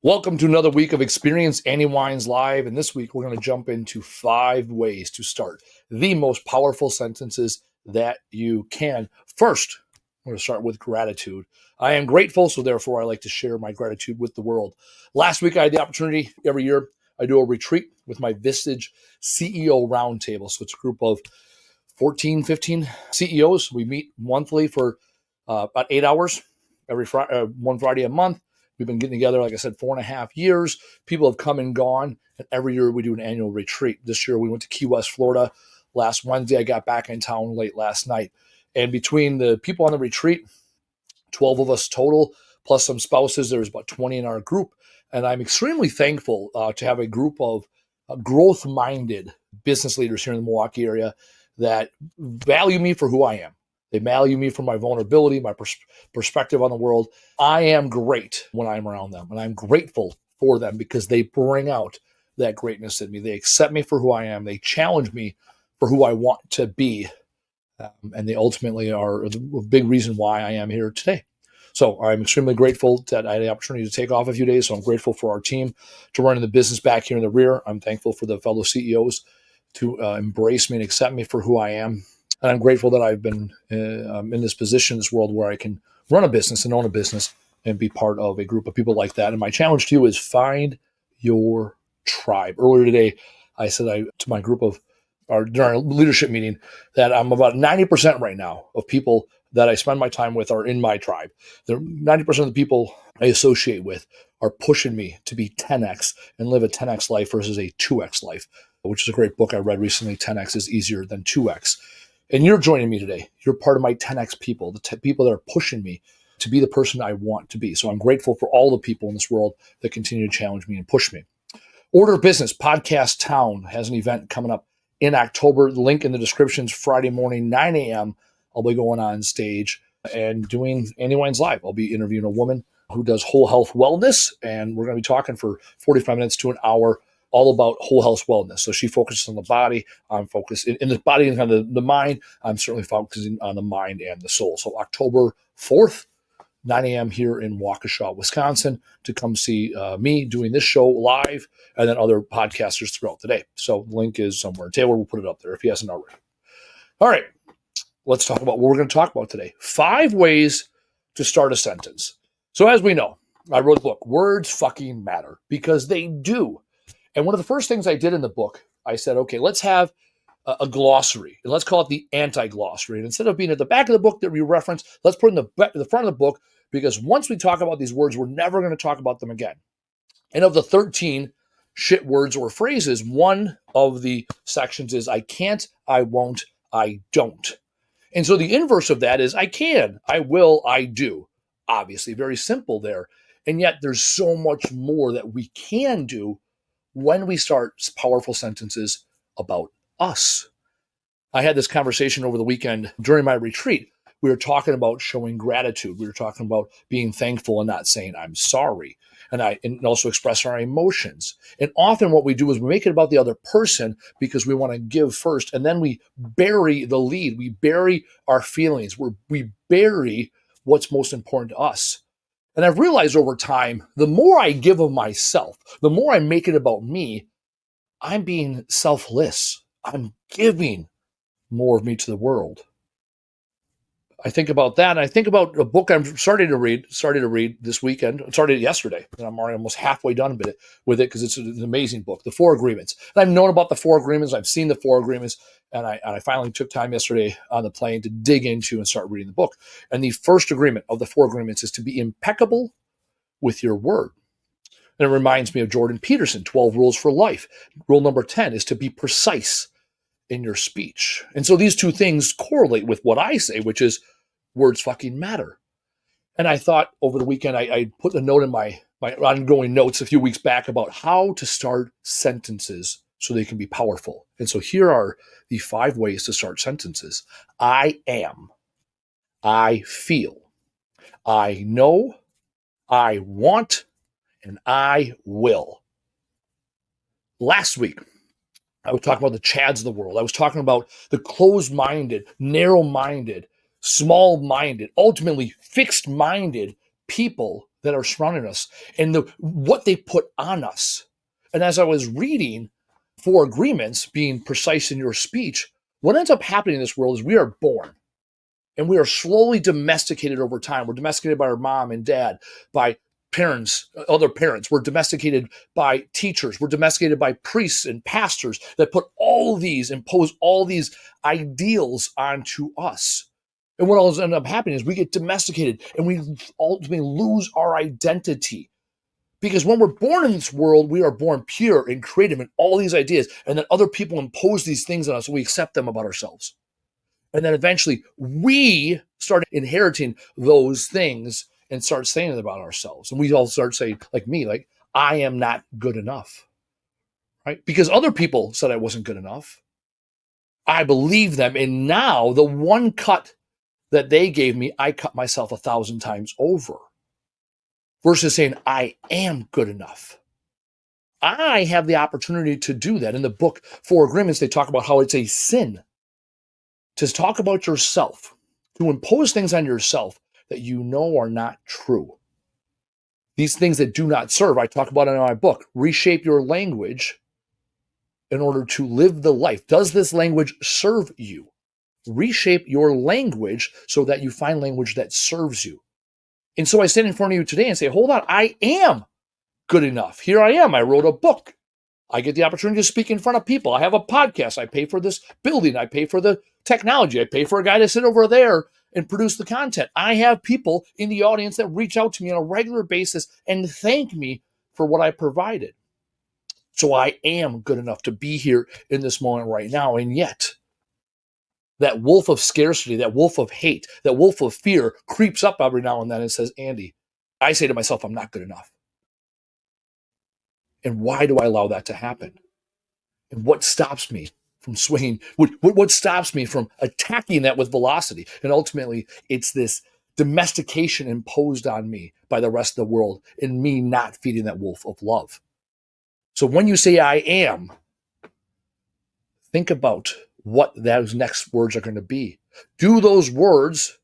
Welcome to another week of Experience Andy Weins Live. And this week, we're going to jump into 5 ways to start the most powerful sentences that you can. First, we're going to start with gratitude. I am grateful, so therefore I like to share my gratitude with the world. Last week, I had the opportunity. Every year, I do a retreat with my Vistage CEO Roundtable. So it's a group of 14, 15 CEOs. We meet monthly for about 8 hours, one Friday a month. We've been getting together, like I said, 4.5 years. People have come and gone, and every year we do an annual retreat. This year we went to Key West, Florida. Last Wednesday, I got back in town late last night. And between the people on the retreat, 12 of us total, plus some spouses, there's about 20 in our group. And I'm extremely thankful to have a group of growth-minded business leaders here in the Milwaukee area that value me for who I am. They value me for my vulnerability, my perspective on the world. I am great when I'm around them, and I'm grateful for them because they bring out that greatness in me. They accept me for who I am. They challenge me for who I want to be, and they ultimately are a big reason why I am here today. So I'm extremely grateful that I had the opportunity to take off a few days. So I'm grateful for our team to run the business back here in the rear. I'm thankful for the fellow CEOs to embrace me and accept me for who I am. And I'm grateful that I've been in this position in this world where I can run a business and own a business and be part of a group of people like that. And my challenge to you is find your tribe. Earlier today, I said to my group of during our leadership meeting that I'm about 90% right now of people that I spend my time with are in my tribe. 90% of the people I associate with are pushing me to be 10x and live a 10x life versus a 2x life, which is a great book I read recently. 10x is easier than 2x. And you're joining me today. You're part of my 10x people, the people that are pushing me to be the person I want to be. So I'm grateful for all the people in this world that continue to challenge me and push me. Order of Business Podcast Town has an event coming up in October. The link in the description is Friday morning, 9 a.m. I'll be going on stage and doing Andy Weins Live. I'll be interviewing a woman who does whole health wellness, and we're going to be talking for 45 minutes to an hour all about whole health wellness. So she focuses on the body. I'm focused in the body and kind of the mind. I'm certainly focusing on the mind and the soul. So October 4th, 9 a.m. here in Waukesha, Wisconsin, to come see me doing this show live and then other podcasters throughout the day. So the link is somewhere. Taylor will put it up there if he hasn't already. All right, let's talk about what we're going to talk about today. 5 ways to start a sentence. So as we know, I wrote a book, Words Fucking Matter, because they do. And one of the first things I did in the book, I said, okay, let's have a glossary, and let's call it the anti-glossary. And instead of being at the back of the book that we reference, let's put it in the front of the book, because once we talk about these words, we're never going to talk about them again. And of the 13 shit words or phrases, one of the sections is I can't, I won't, I don't. And so the inverse of that is I can, I will, I do. Obviously, very simple there. And yet there's so much more that we can do when we start powerful sentences about us. I had this conversation over the weekend during my retreat. We were talking about showing gratitude. We were talking about being thankful and not saying I'm sorry. And also express our emotions. And often what we do is we make it about the other person because we want to give first. And then we bury the lead. We bury our feelings. We bury what's most important to us. And I've realized over time, the more I give of myself, the more I make it about me, I'm being selfless. I'm giving more of me to the world. I think about that, and I think about a book I'm starting to read this weekend. I started it yesterday, and I'm already almost halfway done with it because it's an amazing book, The 4 Agreements. And I've known about the 4 Agreements. I've seen the 4 Agreements, and I finally took time yesterday on the plane to dig into and start reading the book. And the first agreement of the 4 Agreements is to be impeccable with your word. And it reminds me of Jordan Peterson, 12 Rules for Life. Rule number 10 is to be precise in your speech. And so these two things correlate with what I say, which is words fucking matter. And I thought over the weekend, I put a note in my ongoing notes a few weeks back about how to start sentences so they can be powerful. And so here are the 5 ways to start sentences. I am. I feel. I know. I want. And I will. Last week, I was talking about the Chads of the world. I was talking about the closed-minded, narrow-minded, small-minded, ultimately fixed-minded people that are surrounding us and what they put on us. And as I was reading Four Agreements, being precise in your speech, what ends up happening in this world is we are born and we are slowly domesticated over time. We're domesticated by our mom and dad, by parents, other parents. We're domesticated by teachers. We're domesticated by priests and pastors that impose all these ideals onto us. And what will end up happening is we get domesticated and we ultimately lose our identity. Because when we're born in this world, we are born pure and creative and all these ideas. And then other people impose these things on us and we accept them about ourselves. And then eventually we start inheriting those things and start saying it about ourselves. And we all start saying, like me, like, I am not good enough, right? Because other people said I wasn't good enough. I believe them. And now the one cut that they gave me, I cut myself 1,000 times over. Versus saying, I am good enough. I have the opportunity to do that. In the book, Four Agreements, they talk about how it's a sin to talk about yourself, to impose things on yourself that you know are not true. These things that do not serve, I talk about it in my book. Reshape your language in order to live the life. Does this language serve you? Reshape your language so that you find language that serves you. And so I stand in front of you today and say, hold on, I am good enough. Here I am. I wrote a book. I get the opportunity to speak in front of people. I have a podcast. I pay for this building. I pay for the technology. I pay for a guy to sit over there and produce the content. I have people in the audience that reach out to me on a regular basis and thank me for what I provided. So I am good enough to be here in this moment right now. And yet, that wolf of scarcity, that wolf of hate, that wolf of fear creeps up every now and then and says, Andy, I say to myself, I'm not good enough. And why do I allow that to happen? And what stops me from swinging? What stops me from attacking that with velocity? And ultimately, it's this domestication imposed on me by the rest of the world and me not feeding that wolf of love. So when you say I am, think about what those next words are going to be. Do those words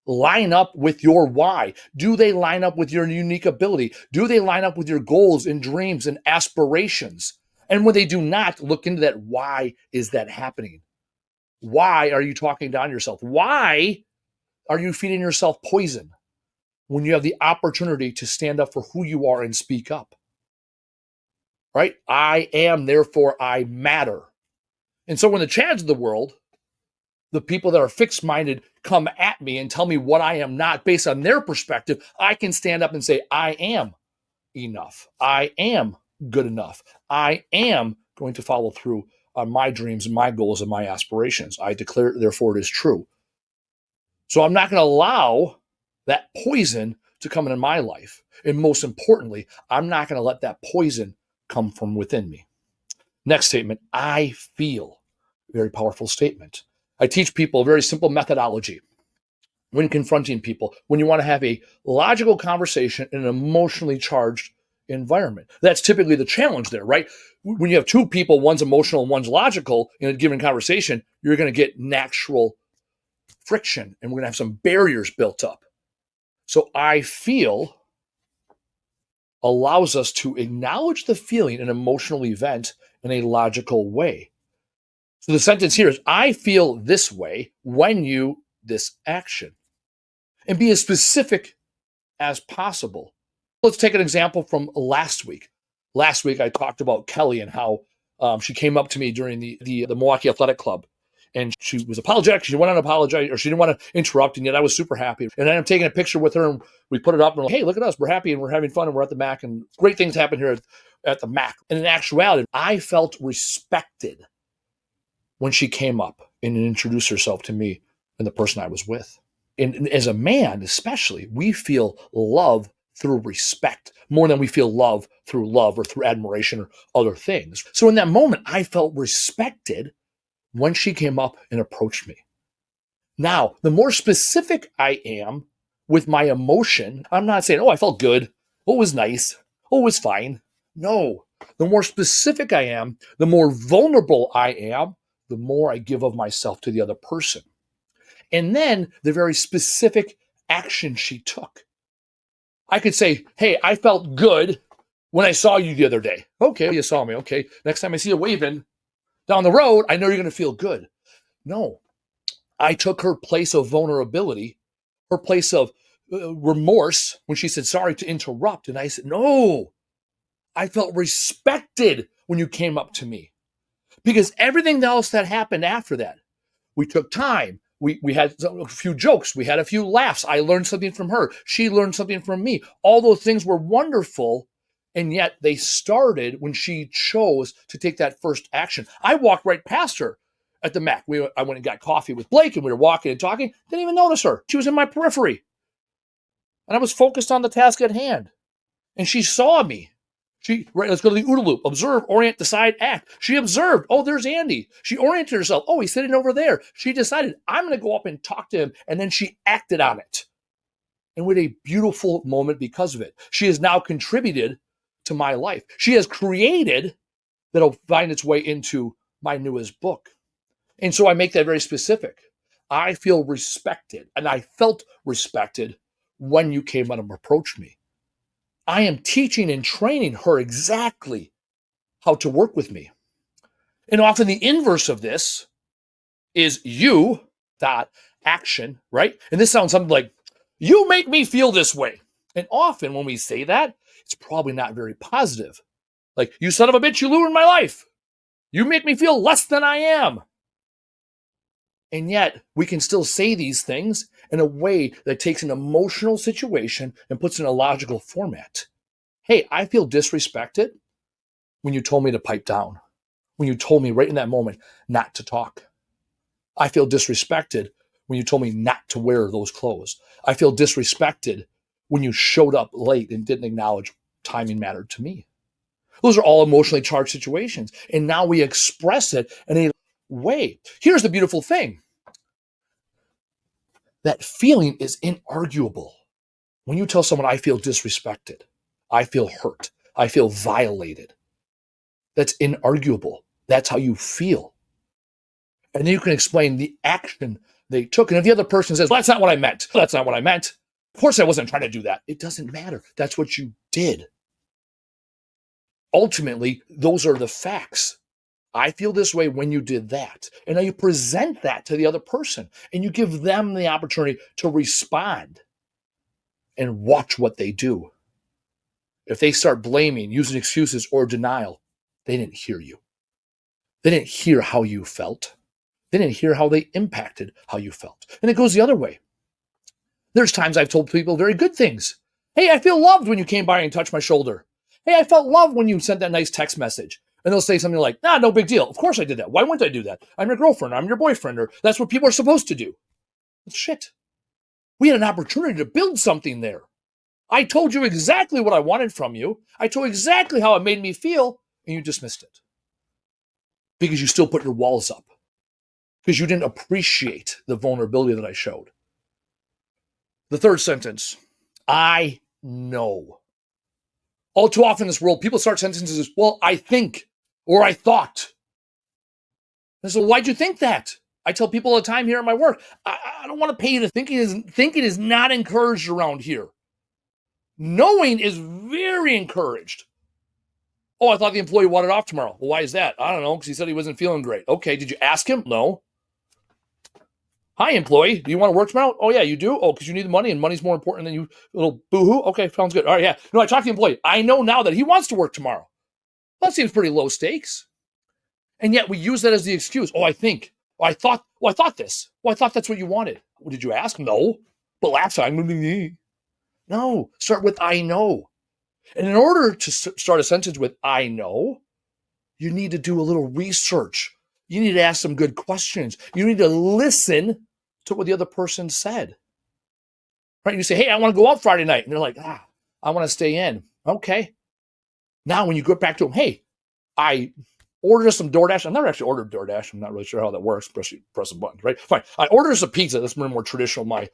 line up with your why? Do they line up with your unique ability? Do they line up with your goals and dreams and aspirations? And when they do not, look into that. Why is that happening? Why are you talking down yourself? Why are you feeding yourself poison when you have the opportunity to stand up for who you are and speak up? Right? I am, therefore I matter. And so when the Chads of the world, the people that are fixed-minded, come at me and tell me what I am not based on their perspective, I can stand up and say, I am enough. I am good enough. I am going to follow through on my dreams and my goals and my aspirations. I declare, therefore it is true. So I'm not going to allow that poison to come into my life. And most importantly, I'm not going to let that poison come from within me. Next statement, I feel. Very powerful statement. I teach people a very simple methodology when confronting people, when you want to have a logical conversation in an emotionally charged environment. That's typically the challenge there, right? When you have two people, one's emotional and one's logical in a given conversation, you're going to get natural friction and we're going to have some barriers built up. So I feel allows us to acknowledge the feeling, an emotional event, in a logical way. So the sentence here is, I feel this way when you this action. And be as specific as possible. Let's take an example from last week. Last week, I talked about Kelly and how she came up to me during the Milwaukee Athletic Club. And she was apologetic. She wanted to apologize, or she didn't want to interrupt, and yet I was super happy. And then I'm taking a picture with her, and we put it up, and we're like, hey, look at us. We're happy, and we're having fun, and we're at the MAC, and great things happen here at the MAC. And in actuality, I felt respected when she came up and introduced herself to me and the person I was with. And as a man, especially, we feel love through respect more than we feel love or through admiration or other things. So in that moment, I felt respected when she came up and approached me. Now, the more specific I am with my emotion, I'm not saying, oh, I felt good. Oh, it was nice. Oh, it was fine. No, the more specific I am, the more vulnerable I am, the more I give of myself to the other person. And then the very specific action she took. I could say, hey, I felt good when I saw you the other day. Okay, you saw me. Okay, next time I see you waving down the road, I know you're going to feel good. No, I took her place of vulnerability, her place of remorse when she said, sorry to interrupt. And I said, no, I felt respected when you came up to me. Because everything else that happened after that, we took time. We had a few jokes. We had a few laughs. I learned something from her. She learned something from me. All those things were wonderful. And yet they started when she chose to take that first action. I walked right past her at the Mac. I went and got coffee with Blake, and we were walking and talking. Didn't even notice her. She was in my periphery. And I was focused on the task at hand. And she saw me. Let's go to the OODA loop. Observe, orient, decide, act. She observed, oh, there's Andy. She oriented herself. Oh, he's sitting over there. She decided, I'm going to go up and talk to him. And then she acted on it. And with a beautiful moment because of it. She has now contributed to my life. She has created that'll find its way into my newest book. And so I make that very specific. I feel respected, and I felt respected when you came out and approached me. I am teaching and training her exactly how to work with me. And often the inverse of this is you, that action, right? And this sounds something like, you make me feel this way. And often when we say that, it's probably not very positive. Like, you son of a bitch, you ruined my life. You make me feel less than I am. And yet we can still say these things in a way that takes an emotional situation and puts it in a logical format. Hey, I feel disrespected when you told me to pipe down, when you told me right in that moment not to talk. I feel disrespected when you told me not to wear those clothes. I feel disrespected when you showed up late and didn't acknowledge timing mattered to me. Those are all emotionally charged situations. And now we express it in a way. Here's the beautiful thing. That feeling is inarguable. When you tell someone, I feel disrespected, I feel hurt, I feel violated, that's inarguable. That's how you feel. And then you can explain the action they took. And if the other person says, well, that's not what I meant. That's not what I meant. Of course I wasn't trying to do that. It doesn't matter. That's what you did. Ultimately, those are the facts. I feel this way when you did that. And now you present that to the other person and you give them the opportunity to respond and watch what they do. If they start blaming, using excuses or denial, they didn't hear you. They didn't hear how you felt. They didn't hear how they impacted how you felt. And it goes the other way. There's times I've told people very good things. Hey, I feel loved when you came by and touched my shoulder. Hey, I felt loved when you sent that nice text message. And they'll say something like, nah, no big deal. Of course I did that. Why wouldn't I do that? I'm your girlfriend. I'm your boyfriend. Or that's what people are supposed to do. Well, shit. We had an opportunity to build something there. I told you exactly what I wanted from you. I told you exactly how it made me feel, and you dismissed it. Because you still put your walls up. Because you didn't appreciate the vulnerability that I showed. The third sentence, I know. All too often in this world, people start sentences as, well, I think, or I thought. And so why'd you think that? I tell people all the time here at my work, I don't want to pay you to thinking is not encouraged around here. Knowing is very encouraged. Oh, I thought the employee wanted off tomorrow. Well, why is that? I don't know, because he said he wasn't feeling great. Okay, did you ask him? No. Hi, employee. Do you want to work tomorrow? Oh, yeah, you do? Oh, because you need the money, and money's more important than you. Little boo-hoo? Okay, sounds good. All right, yeah. No, I talked to the employee. I know now that he wants to work tomorrow. That seems pretty low stakes. And yet we use that as the excuse. Oh, I think. Oh, I thought this. Well, I thought that's what you wanted. Well, did you ask? No. But last time, no. Start with I know. And in order to start a sentence with I know, you need to do a little research. You need to ask some good questions. You need to listen to what the other person said. Right? You say, hey, I want to go out Friday night. And they're like, I want to stay in. Okay. Now, when you go back to them, hey, I ordered some DoorDash. I've never actually ordered DoorDash. I'm not really sure how that works. Press a button, right? Fine. I ordered some pizza. That's more traditional, my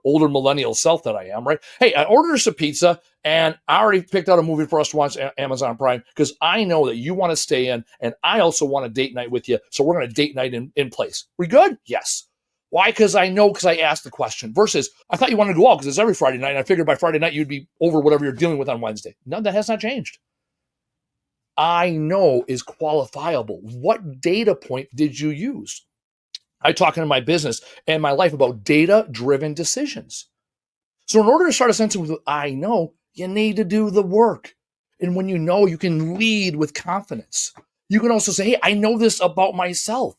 older millennial self that I am, right? Hey, I ordered some pizza and I already picked out a movie for us to watch Amazon Prime because I know that you want to stay in and I also want a date night with you. So we're going to date night in place. We good? Yes. Why? Because I asked the question versus I thought you wanted to go out because it's every Friday night. And I figured by Friday night you'd be over whatever you're dealing with on Wednesday. No, that has not changed. I know is qualifiable. What data point did you use? I talk in my business and my life about data-driven decisions. So in order to start a sentence with I know, you need to do the work. And when you know, you can lead with confidence. You can also say, hey, I know this about myself.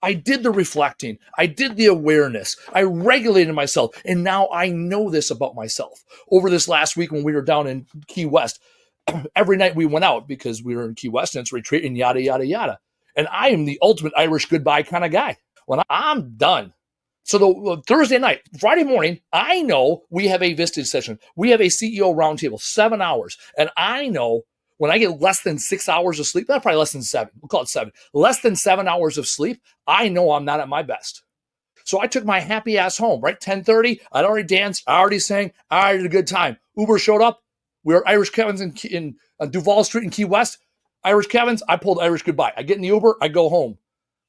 I did the reflecting. I did the awareness. I regulated myself. And now I know this about myself. Over this last week when we were down in Key West, every night we went out because we were in Key West and it's retreat and yada, yada, yada. And I am the ultimate Irish goodbye kind of guy. When I'm done. So the Thursday night, Friday morning, I know we have a Vistage session. We have a CEO roundtable, 7 hours. And I know when I get less than 6 hours of sleep, probably less than 7, we'll call it 7, less than 7 hours of sleep, I know I'm not at my best. So I took my happy ass home, right? 10:30, I'd already danced, I already sang, I already had a good time. Uber showed up. We were at Irish Kevin's in Duval Street in Key West. Irish Kevin's, I pulled Irish goodbye. I get in the Uber, I go home.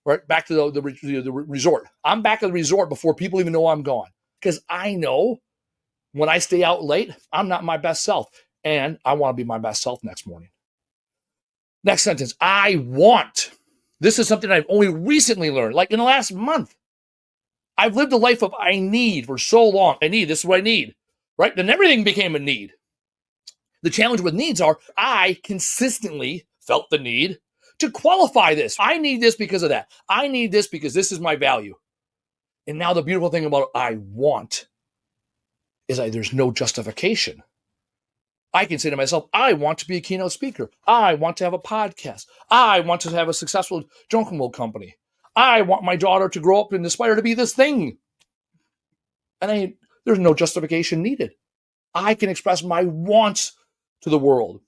Right back to the resort. I'm back at the resort before people even know I'm gone because I know when I stay out late, I'm not my best self, and I want to be my best self next morning. Next sentence, I want. This is something I've only recently learned, like in the last month. I've lived a life of I need for so long. I need, this is what I need, right? Then everything became a need. The challenge with needs are I consistently felt the need to qualify this. I need this because of that. I need this because this is my value. And now the beautiful thing about I want is there's no justification. I can say to myself, I want to be a keynote speaker. I want to have a podcast. I want to have a successful Junkenwold company. I want my daughter to grow up and aspire to be this thing. And there's no justification needed. I can express my wants to the world.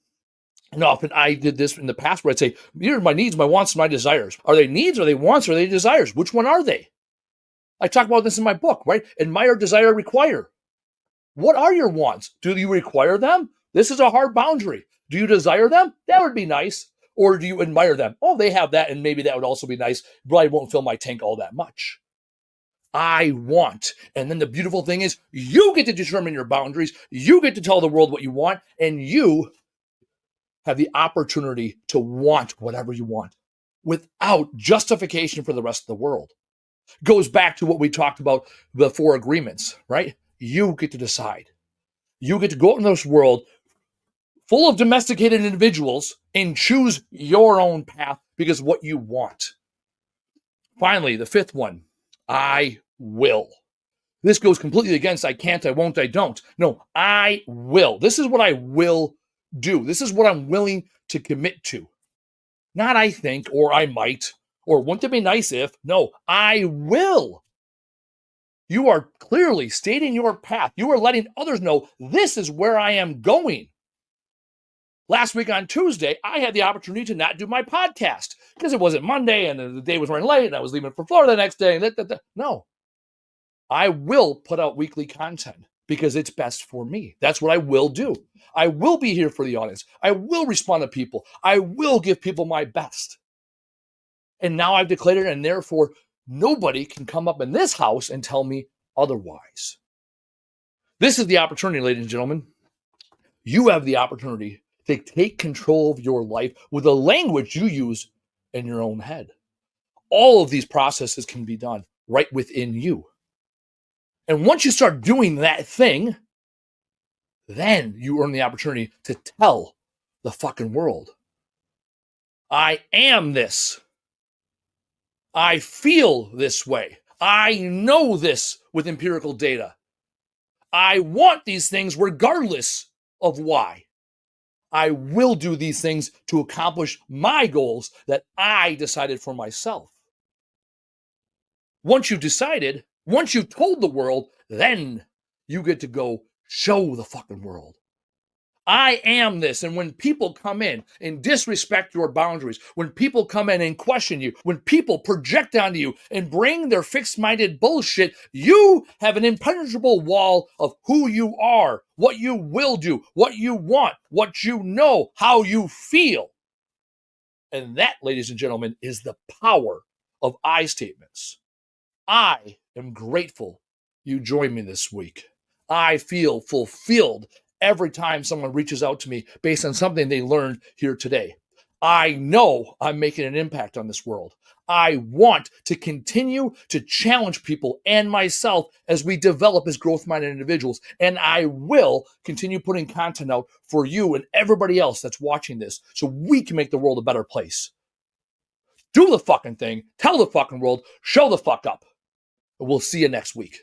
And often I did this in the past where I'd say, here are my needs, my wants, and my desires. Are they needs, are they wants, or are they desires? Which one are they? I talk about this in my book, right? Admire, desire, require. What are your wants? Do you require them? This is a hard boundary. Do you desire them? That would be nice. Or do you admire them? Oh, they have that, and maybe that would also be nice, but I won't fill my tank all that much. I want. And then the beautiful thing is you get to determine your boundaries. You get to tell the world what you want, and you have the opportunity to want whatever you want without justification for the rest of the world. Goes back to what we talked about, the 4 agreements, right? You get to decide. You get to go out in this world full of domesticated individuals and choose your own path because of what you want. Finally, the 5th one, I will. This goes completely against I can't, I won't, I don't. No, I will. This is what I will do. This is what I'm willing to commit to. Not I think, or I might, or wouldn't it be nice if? No, I will. You are clearly stating your path. You are letting others know this is where I am going. Last week on Tuesday, I had the opportunity to not do my podcast because it wasn't Monday and the day was running late and I was leaving for Florida the next day. No, I will put out weekly content because it's best for me. That's what I will do. I will be here for the audience. I will respond to people. I will give people my best. And now I've declared it, and therefore nobody can come up in this house and tell me otherwise. This is the opportunity, ladies and gentlemen. You have the opportunity to take control of your life with the language you use in your own head. All of these processes can be done right within you. And once you start doing that thing, then you earn the opportunity to tell the fucking world, I am this. I feel this way. I know this with empirical data. I want these things regardless of why. I will do these things to accomplish my goals that I decided for myself. Once you've decided, once you've told the world, then you get to go show the fucking world. I am this. And when people come in and disrespect your boundaries, when people come in and question you, when people project onto you and bring their fixed-minded bullshit, you have an impenetrable wall of who you are, what you will do, what you want, what you know, how you feel. And that, ladies and gentlemen, is the power of I statements. I am grateful you joined me this week. I feel fulfilled every time someone reaches out to me based on something they learned here today. I know I'm making an impact on this world. I want to continue to challenge people and myself as we develop as growth-minded individuals. And I will continue putting content out for you and everybody else that's watching this so we can make the world a better place. Do the fucking thing. Tell the fucking world. Show the fuck up. We'll see you next week.